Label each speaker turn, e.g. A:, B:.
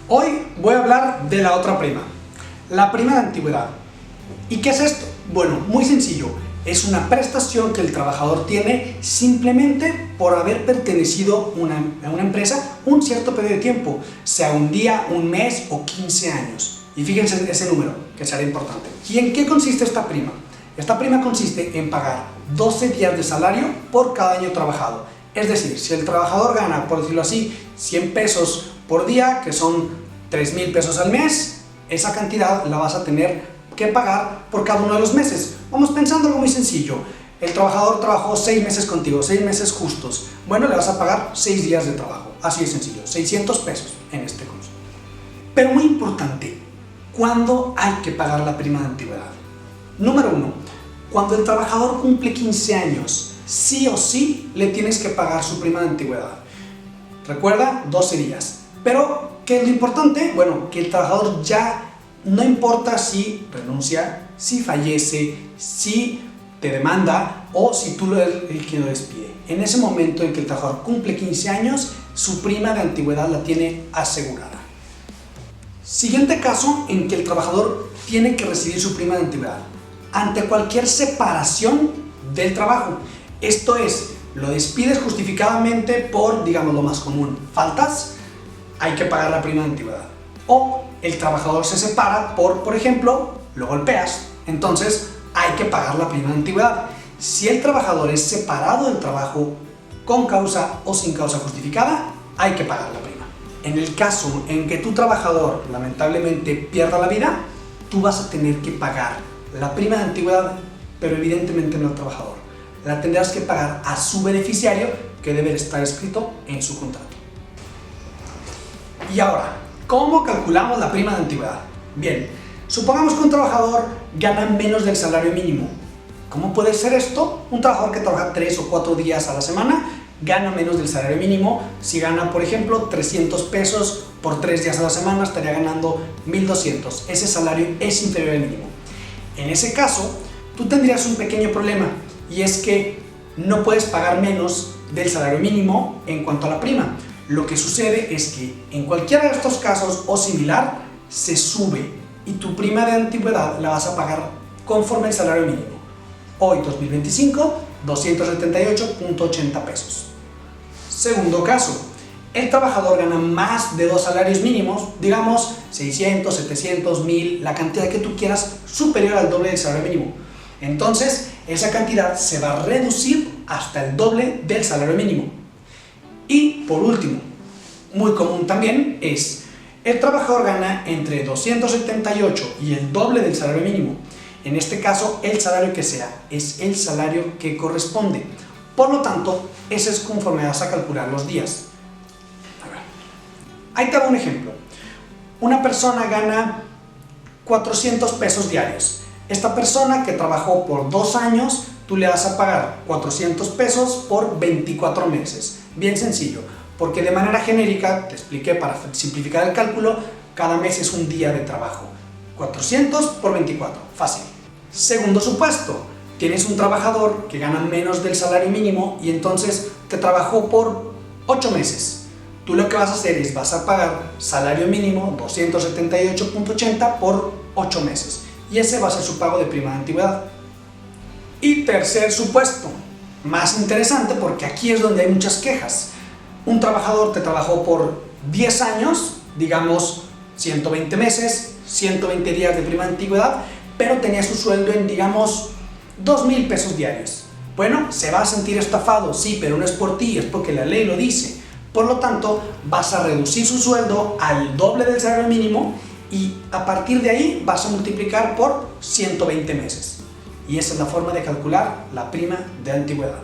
A: Hoy voy a hablar de la otra prima, la prima de antigüedad. ¿Y qué es esto? Bueno, muy sencillo. Es una prestación que el trabajador tiene simplemente por haber pertenecido a una empresa un cierto periodo de tiempo, sea un día, un mes o 15 años. Y fíjense ese número, que será importante. ¿Y en qué consiste esta prima? Esta prima consiste en pagar 12 días de salario por cada año trabajado. Es decir, si el trabajador gana, por decirlo así, 100 pesos por día, que son 3,000 pesos al mes, esa cantidad la vas a tener que pagar por cada uno de los meses. Vamos pensando algo muy sencillo. El trabajador trabajó 6 meses contigo, 6 meses justos. Bueno, le vas a pagar 6 días de trabajo. Así de sencillo, 600 pesos en este caso. Pero muy importante, ¿cuándo hay que pagar la prima de antigüedad? Número 1, cuando el trabajador cumple 15 años, sí o sí le tienes que pagar su prima de antigüedad. Recuerda, 12 días. Pero, ¿qué es lo importante? Bueno, que el trabajador ya, no importa si renuncia, si fallece, si te demanda o si tú eres el que lo despide. En ese momento en que el trabajador cumple 15 años, su prima de antigüedad la tiene asegurada. Siguiente caso en que el trabajador tiene que recibir su prima de antigüedad. Ante cualquier separación del trabajo. Esto es, lo despides justificadamente por, digamos, lo más común, faltas, hay que pagar la prima de antigüedad. O el trabajador se separa por ejemplo, lo golpeas, entonces hay que pagar la prima de antigüedad. Si el trabajador es separado del trabajo con causa o sin causa justificada, hay que pagar la prima. En el caso en que tu trabajador lamentablemente pierda la vida, tú vas a tener que pagar la prima de antigüedad, pero evidentemente no al trabajador. La tendrás que pagar a su beneficiario, que debe estar escrito en su contrato. Y ahora, ¿cómo calculamos la prima de antigüedad? Bien, supongamos que un trabajador gana menos del salario mínimo. ¿Cómo puede ser esto? Un trabajador que trabaja 3 o 4 días a la semana gana menos del salario mínimo. Si gana, por ejemplo, 300 pesos por 3 días a la semana, estaría ganando 1,200. Ese salario es inferior al mínimo. En ese caso, tú tendrías un pequeño problema, y es que no puedes pagar menos del salario mínimo en cuanto a la prima. Lo que sucede es que en cualquiera de estos casos o similar, se sube y tu prima de antigüedad la vas a pagar conforme al salario mínimo. Hoy, 2025, 278.80 pesos. Segundo caso, el trabajador gana más de 2 salarios mínimos, digamos 600, 700, 1,000, la cantidad que tú quieras, superior al doble del salario mínimo. Entonces, esa cantidad se va a reducir hasta el doble del salario mínimo. Y por último, muy común también es, el trabajador gana entre 278 y el doble del salario mínimo. En este caso, el salario que sea es el salario que corresponde. Por lo tanto, ese es conforme vas a calcular los días. A ver, ahí te hago un ejemplo. Una persona gana 400 pesos diarios. Esta persona que trabajó por 2 años, tú le vas a pagar 400 pesos por 24 meses. Bien sencillo, porque de manera genérica, te expliqué para simplificar el cálculo, cada mes es un día de trabajo. 400 por 24, fácil. Segundo supuesto, tienes un trabajador que gana menos del salario mínimo y entonces te trabajó por 8 meses. Tú lo que vas a hacer es, vas a pagar salario mínimo 278.80 por 8 meses. Y ese va a ser su pago de prima de antigüedad. Y tercer supuesto, más interesante porque aquí es donde hay muchas quejas. Un trabajador te trabajó por 10 años, digamos 120 meses, 120 días de prima de antigüedad, pero tenía su sueldo en, digamos, 2,000 pesos diarios. Bueno, se va a sentir estafado, sí, pero no es por ti, es porque la ley lo dice. Por lo tanto, vas a reducir su sueldo al doble del salario mínimo y a partir de ahí vas a multiplicar por 120 meses. Y esa es la forma de calcular la prima de antigüedad.